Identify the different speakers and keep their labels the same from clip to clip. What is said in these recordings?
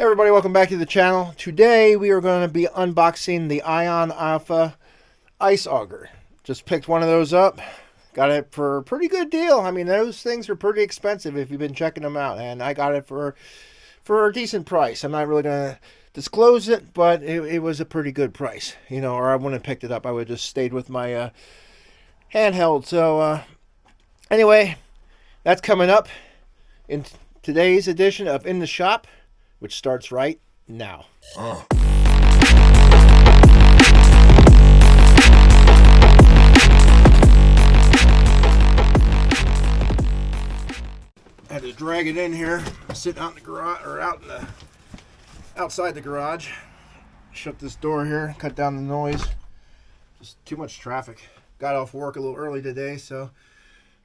Speaker 1: Hey everybody, welcome back to the channel. Today we are going to be unboxing the Ion Alpha Ice Auger. Just picked one of those up. Got it for a pretty good deal. I mean, those things are pretty expensive if you've been checking them out. And I got it for a decent price. I'm not really going to disclose it, but it was a pretty good price. You know, or I wouldn't have picked it up. I would have just stayed with my handheld. So anyway, that's coming up in today's edition of In the Shop, which starts right now. I had to drag it in here. I'm sitting out in the garage, or outside the garage. Shut this door here, cut down the noise. Just too much traffic. Got off work a little early today, so I'm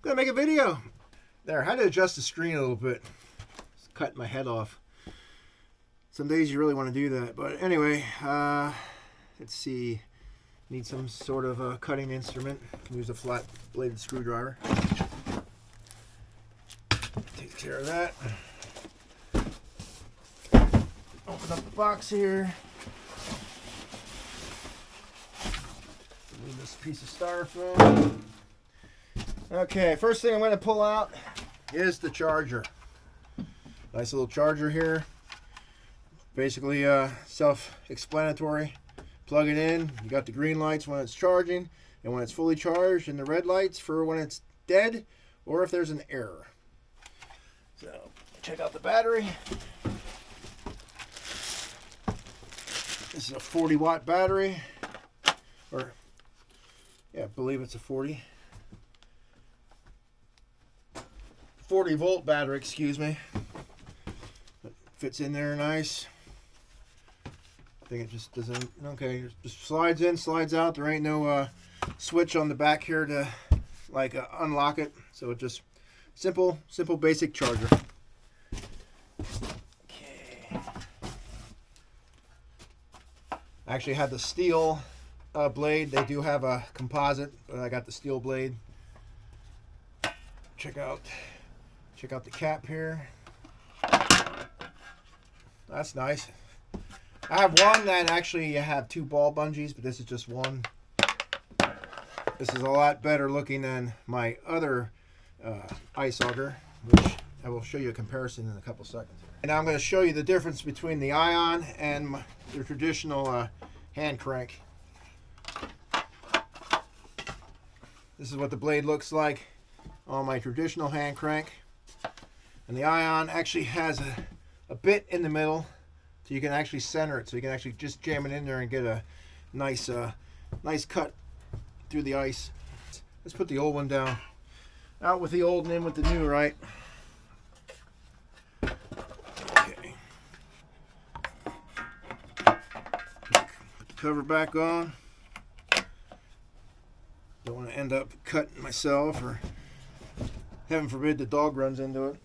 Speaker 1: gonna make a video. There, I had to adjust the screen a little bit. Just cut my head off. Some days you really want to do that, but anyway, let's see. Need some sort of a cutting instrument. Can use a flat bladed screwdriver. Take care of that. Open up the box here. Need this piece of styrofoam. Okay, first thing I'm going to pull out is the charger. Nice little charger here. Basically self-explanatory. Plug it in. You got the green lights when it's charging and when it's fully charged, and the red lights for when it's dead or if there's an error. So check out the battery. This is a 40-watt battery, or yeah, I believe it's a 40 volt battery, excuse me. It fits in there nice. I think it just doesn't, okay, it just slides in, slides out. There ain't no switch on the back here to like unlock it. So it just simple basic charger. Okay. I actually had the steel blade. They do have a composite, but I got the steel blade. Check out the cap here. That's nice. I have one that actually have two ball bungees, but this is just one. This is a lot better looking than my other ice auger, which I will show you a comparison in a couple seconds. And now I'm going to show you the difference between the Ion and the traditional hand crank. This is what the blade looks like on my traditional hand crank. And the Ion actually has a bit in the middle, so you can actually center it. So you can actually just jam it in there and get a nice cut through the ice. Let's put the old one down. Out with the old and in with the new, right? Okay. Put the cover back on. Don't want to end up cutting myself, or heaven forbid the dog runs into it.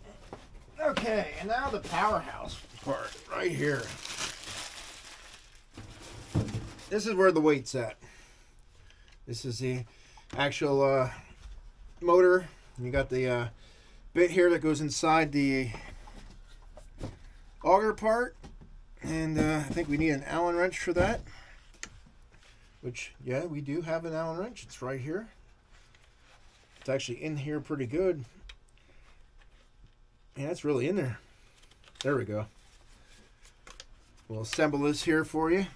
Speaker 1: Okay, and now the powerhouse part right here. This is where the weight's at. This is the actual motor. You got the bit here that goes inside the auger part, and I think we need an Allen wrench for that. Which, yeah, we do have an Allen wrench. It's right here. It's actually in here pretty good. Yeah, it's really in there. There we go. We'll assemble this here for you.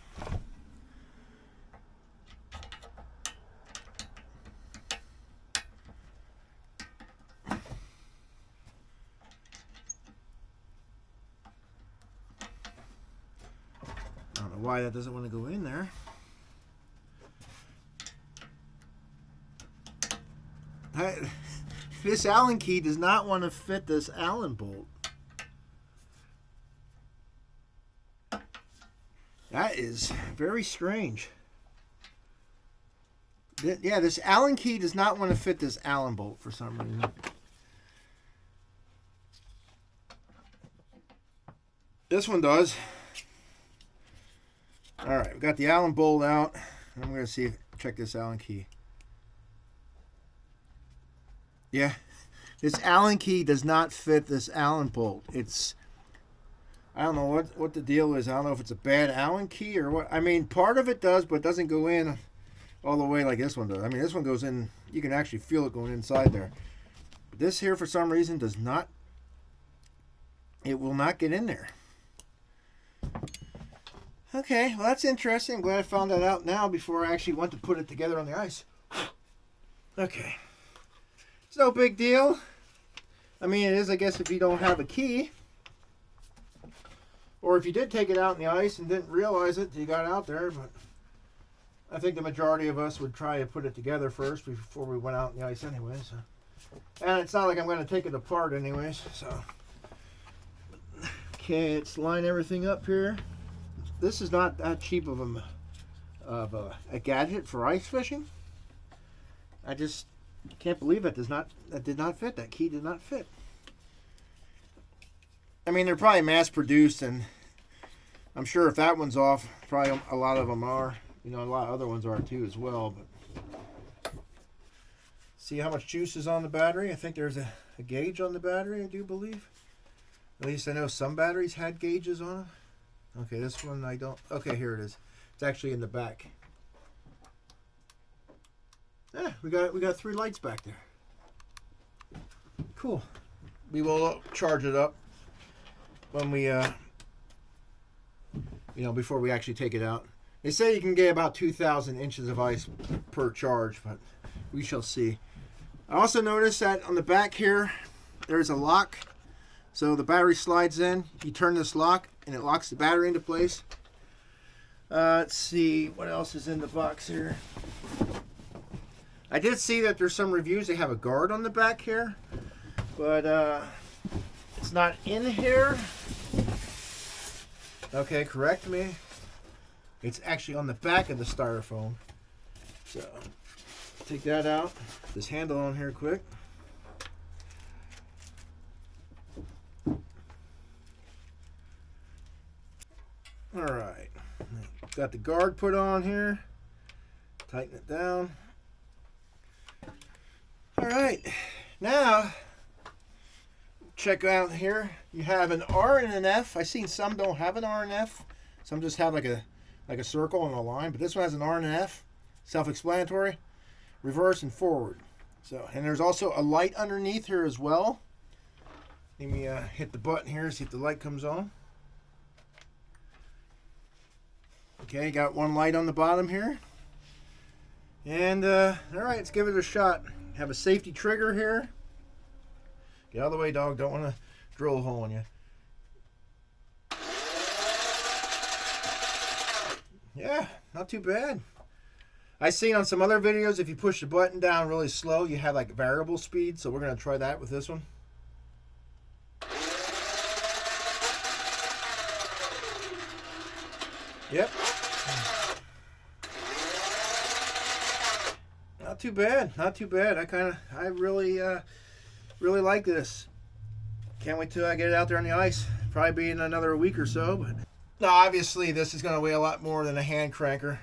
Speaker 1: I don't know why that doesn't want to go in there. This Allen key does not want to fit this Allen bolt. That is very strange. Yeah, this Allen key does not want to fit this Allen bolt for some reason. This one does. All right, we've got the Allen bolt out. I'm going to check this Allen key. Yeah, this Allen key does not fit this Allen bolt. It's I don't know what the deal is. I don't know if it's a bad Allen key or what. I mean, part of it does, but it doesn't go in all the way like this one does. I mean, this one goes in. You can actually feel it going inside there. But this here, for some reason, does not. It will not get in there. Okay, well, that's interesting. I'm glad I found that out now before I actually went to put it together on the ice. Okay. It's no big deal. I mean, it is, I guess, if you don't have a key. Or if you did take it out in the ice and didn't realize it till you got out there. But I think the majority of us would try to put it together first before we went out in the ice anyway. So. And it's not like I'm going to take it apart anyways. So. Okay, let's line everything up here. This is not that cheap of a gadget for ice fishing. I just can't believe that did not fit. That key did not fit. I mean, they're probably mass produced, and I'm sure if that one's off, probably a lot of them are. You know, a lot of other ones are too as well. But see how much juice is on the battery? I think there's a gauge on the battery, I do believe. At least I know some batteries had gauges on them. Okay, this one I don't. Okay, here it is. It's actually in the back. Yeah, we got 3 lights back there. Cool. We will charge it up when we before we actually take it out. They say you can get about 2,000 inches of ice per charge, but we shall see. I also noticed that on the back here there's a lock. So the battery slides in, you turn this lock, and it locks the battery into place. Let's see, what else is in the box here? I did see that there's some reviews, they have a guard on the back here, but it's not in here. Okay, correct me. It's actually on the back of the styrofoam. So, take that out. This handle on here quick. Alright, got the guard put on here, tighten it down. Alright, now check out here, you have an R and an F. I've seen some don't have an R and F, some just have like a circle and a line, but this one has an R and an F, self-explanatory, reverse and forward. So, and there's also a light underneath here as well. Let me hit the button here, see if the light comes on. Okay, got one light on the bottom here. And, alright, let's give it a shot. Have a safety trigger here. Get out of the way, dog. Don't want to drill a hole in you. Yeah, not too bad. I seen on some other videos, if you push the button down really slow, you have like variable speed. So we're going to try that with this one. Yep. Not too bad. Not too bad. I really like this. Can't wait till I get it out there on the ice. Probably be in another week or so. But now, obviously, this is going to weigh a lot more than a hand cranker.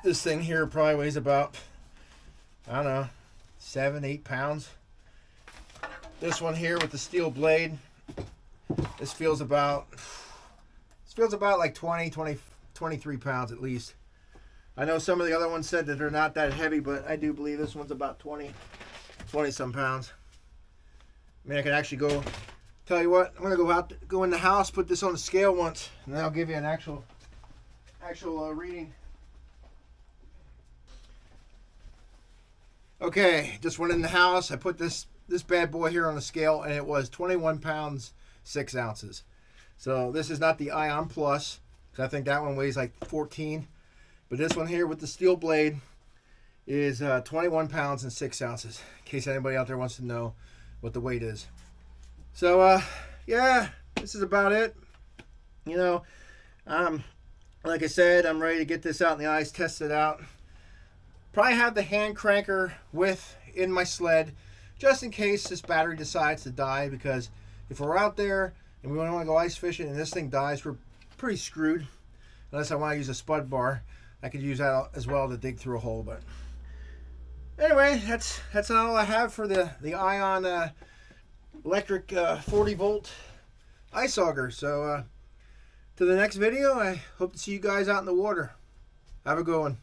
Speaker 1: This thing here probably weighs about, I don't know, 7-8 pounds. This one here with the steel blade, this feels about like 23 pounds at least. I know some of the other ones said that they're not that heavy, but I do believe this one's about 20 some pounds. I mean, I can actually tell you what, I'm going to go in the house, put this on the scale once, and then I'll give you an actual reading. Okay, just went in the house. I put this bad boy here on the scale, and it was 21 pounds, 6 ounces. So this is not the Ion Plus, because I think that one weighs like 14. But this one here with the steel blade is 21 pounds and 6 ounces, in case anybody out there wants to know what the weight is. So, yeah, this is about it. You know, like I said, I'm ready to get this out in the ice, test it out. Probably have the hand cranker in my sled, just in case this battery decides to die, because if we're out there and we want to go ice fishing and this thing dies, we're pretty screwed. Unless I want to use a spud bar, I could use that as well to dig through a hole. But anyway, that's all I have for the Ion electric 40 volt ice auger. So to the next video, I hope to see you guys out in the water. Have a good one.